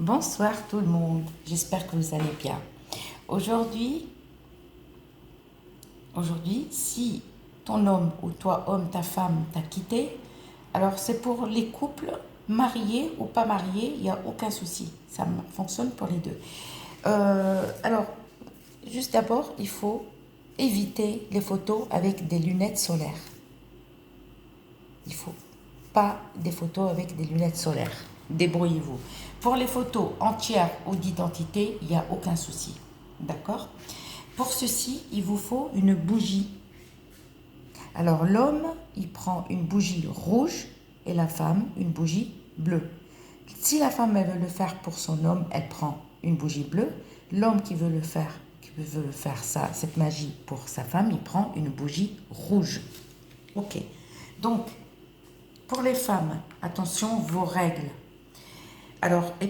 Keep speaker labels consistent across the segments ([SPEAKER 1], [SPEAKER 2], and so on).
[SPEAKER 1] Bonsoir tout le monde, j'espère que vous allez bien. Aujourd'hui, si ton homme ou toi homme, ta femme t'a quitté, alors c'est pour les couples mariés ou pas mariés, il n'y a aucun souci, ça fonctionne pour les deux. Alors, juste d'abord, il faut éviter les photos avec des lunettes solaires. Il faut pas des photos avec des lunettes solaires. Débrouillez-vous. Pour les photos entières ou d'identité, il n'y a aucun souci. D'accord? Pour ceci, il vous faut une bougie. Alors l'homme, il prend une bougie rouge et la femme, une bougie bleue. Si la femme elle veut le faire pour son homme, elle prend une bougie bleue. L'homme qui veut faire ça, cette magie pour sa femme, il prend une bougie rouge. Ok. Donc, pour les femmes, attention vos règles. Alors, et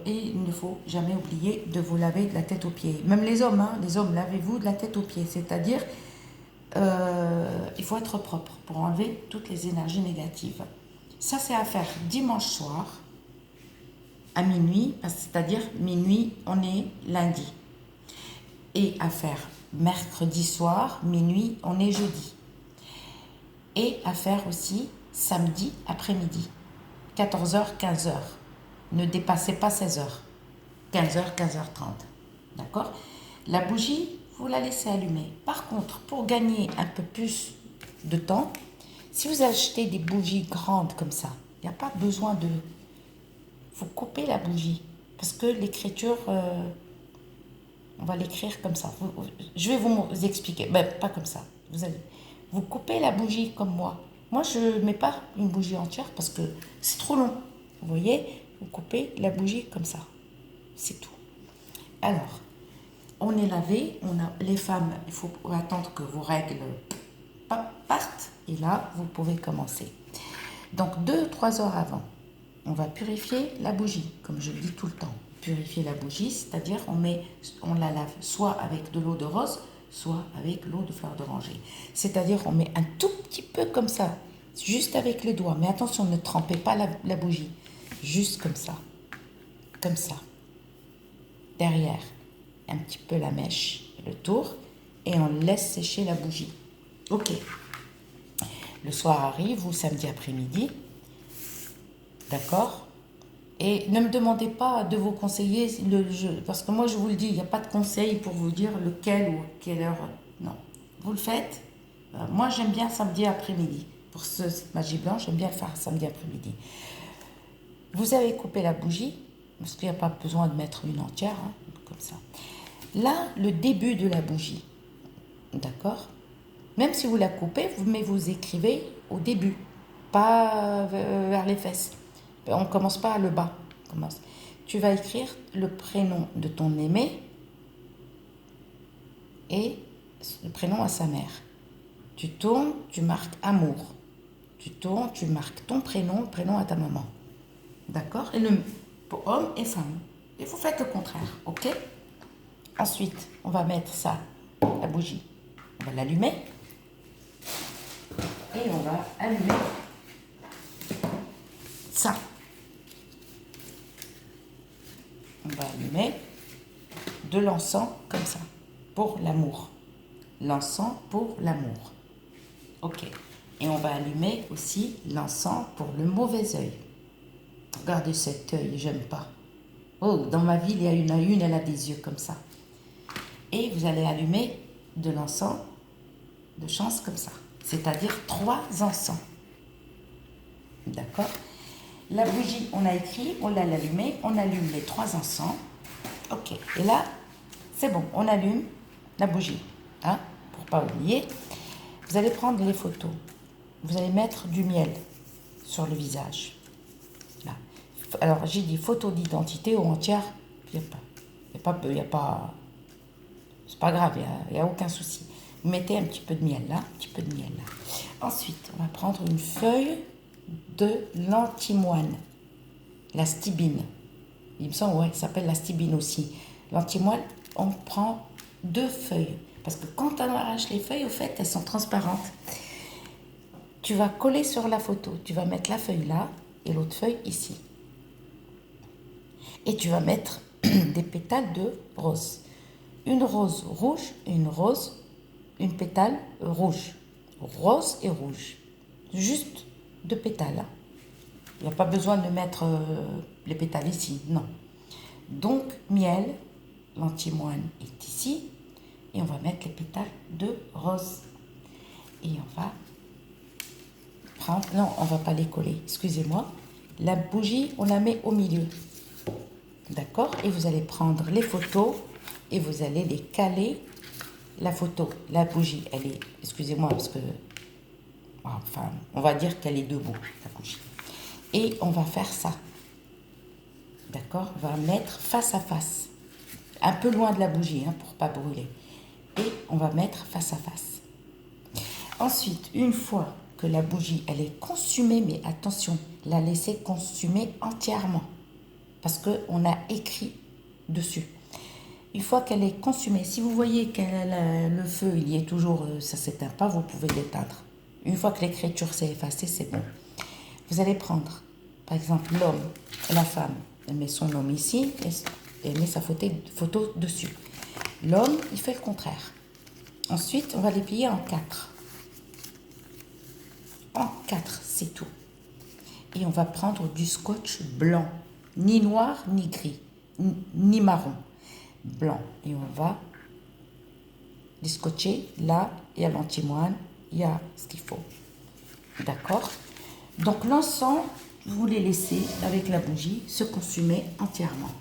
[SPEAKER 1] il ne faut jamais oublier de vous laver de la tête aux pieds. Même les hommes, lavez-vous de la tête aux pieds. C'est-à-dire, il faut être propre pour enlever toutes les énergies négatives. Ça, c'est à faire dimanche soir à minuit, c'est-à-dire minuit, on est lundi. Et à faire mercredi soir, minuit, on est jeudi. Et à faire aussi samedi après-midi, 14h, 15h. Ne dépassez pas 16h. 15h, 15h30. D'accord? La bougie, vous la laissez allumer. Par contre, pour gagner un peu plus de temps, si vous achetez des bougies grandes comme ça, il n'y a pas besoin de... Vous coupez la bougie. Parce que l'écriture, on va l'écrire comme ça. Je vais vous expliquer. Ben, pas comme ça. Vous coupez la bougie comme moi. Moi, je ne mets pas une bougie entière parce que c'est trop long. Vous voyez, vous coupez la bougie comme ça. C'est tout. Alors, on est lavé. Les femmes, il faut attendre que vos règles partent. Et là, vous pouvez commencer. Donc, 2-3 heures avant, on va purifier la bougie, comme je le dis tout le temps. Purifier la bougie, c'est-à-dire on la lave soit avec de l'eau de rose, soit avec l'eau de fleur d'oranger. C'est-à-dire on met un tout petit peu comme ça, juste avec les doigts. Mais attention, ne trempez pas la bougie. Juste comme ça. Comme ça. Derrière, un petit peu la mèche, le tour, et on laisse sécher la bougie. Ok. Le soir arrive, ou samedi après-midi. D'accord? Et ne me demandez pas de vous conseiller le jeu, parce que moi je vous le dis, il n'y a pas de conseil pour vous dire lequel ou quelle heure. Non, vous le faites. Moi j'aime bien samedi après-midi. Pour cette magie blanche, j'aime bien le faire samedi après-midi. Vous avez coupé la bougie, parce qu'il n'y a pas besoin de mettre une entière, hein, comme ça. Là, le début de la bougie, d'accord? Même si vous la coupez, mais vous écrivez au début, pas vers les fesses. On ne commence pas à le bas. Tu vas écrire le prénom de ton aimé et le prénom à sa mère. Tu tournes, tu marques amour. Tu tournes, tu marques ton prénom, le prénom à ta maman. D'accord? Et pour homme et femme. Et vous faites le contraire, ok? Ensuite, on va mettre ça, la bougie. On va l'allumer. Et on va allumer ça. On va allumer de l'encens comme ça, pour l'amour. L'encens pour l'amour. Ok. Et on va allumer aussi l'encens pour le mauvais œil. Regardez cet œil, j'aime pas. Oh, dans ma ville, il y a une, elle a des yeux comme ça. Et vous allez allumer de l'encens de chance comme ça. C'est-à-dire 3 encens. D'accord? La bougie, on a écrit, on l'a allumée, on allume les 3 encens. Ok. Et là, c'est bon, on allume la bougie. Hein, pour pas oublier. Vous allez prendre les photos. Vous allez mettre du miel sur le visage. Là. Alors, j'ai dit photo d'identité ou entière. Il n'y a pas, c'est pas grave, il n'y a aucun souci. Vous mettez un petit peu de miel là, un petit peu de miel là. Ensuite, on va prendre une feuille de l'antimoine, la stibine. Il me semble, ouais, ça s'appelle la stibine aussi. L'antimoine, on prend 2 feuilles. Parce que quand on arrache les feuilles, au fait, elles sont transparentes. Tu vas coller sur la photo. Tu vas mettre la feuille là et l'autre feuille ici. Et tu vas mettre des pétales de rose. Une rose rouge et une pétale rouge. Rose et rouge. Juste 2 pétales. Il n'y a pas besoin de mettre les pétales ici, non. Donc, miel, l'antimoine est ici. Et on va mettre les pétales de rose. Et on va prendre... Non, on ne va pas les coller, excusez-moi. La bougie, on la met au milieu. D'accord? Et vous allez prendre les photos et vous allez les caler. La photo, la bougie, elle est... Excusez-moi parce que... Enfin, on va dire qu'elle est debout, la bougie. Et on va faire ça. D'accord? On va mettre face à face. Un peu loin de la bougie, hein, pour ne pas brûler. Et on va mettre face à face. Ensuite, une fois que la bougie, elle est consumée, mais attention, la laisser consumer entièrement. Parce qu'on a écrit dessus. Une fois qu'elle est consumée, si vous voyez que le feu, il y est toujours, ça ne s'éteint pas, vous pouvez l'éteindre. Une fois que l'écriture s'est effacée, c'est bon. Vous allez prendre, par exemple, l'homme et la femme. Elle met son nom ici et elle met sa photo dessus. L'homme, il fait le contraire. Ensuite, on va les plier en 4. En 4, c'est tout. Et on va prendre du scotch blanc. Ni noir, ni gris, ni marron. Blanc. Et on va les scotcher. Là, il y a l'antimoine, il y a ce qu'il faut. D'accord? Donc l'encens, vous les laissez avec la bougie se consumer entièrement.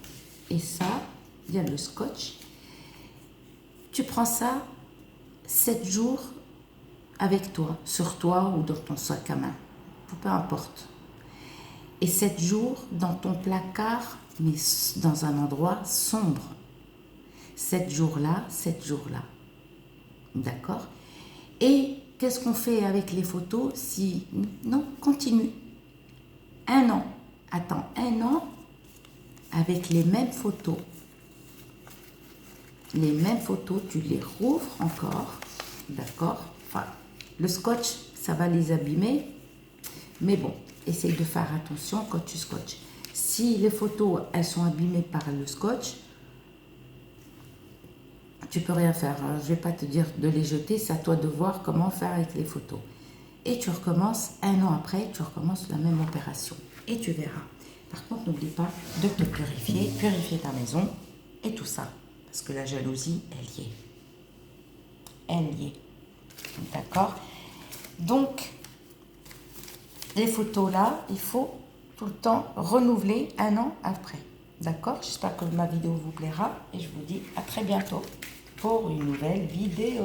[SPEAKER 1] Et ça, il y a le scotch. Tu prends ça 7 jours avec toi, sur toi ou dans ton sac à main. Peu importe. Et 7 jours dans ton placard, mais dans un endroit sombre. 7 jours là, 7 jours là. D'accord? Et qu'est-ce qu'on fait avec les photos si... Non, continue. 1 an. Attends, 1 an avec les mêmes photos. Les mêmes photos, tu les rouvres encore. D'accord? Enfin, le scotch, ça va les abîmer. Mais bon, essaye de faire attention quand tu scotches. Si les photos, elles sont abîmées par le scotch, tu peux rien faire. Je ne vais pas te dire de les jeter, c'est à toi de voir comment faire avec les photos. Et tu recommences 1 an après, tu recommences la même opération. Et tu verras. Par contre, n'oublie pas de te purifier, purifier ta maison et tout ça. Parce que la jalousie, elle y est. Elle y est. D'accord? Donc, les photos là, il faut tout le temps renouveler 1 an après. D'accord? J'espère que ma vidéo vous plaira et je vous dis à très bientôt pour une nouvelle vidéo.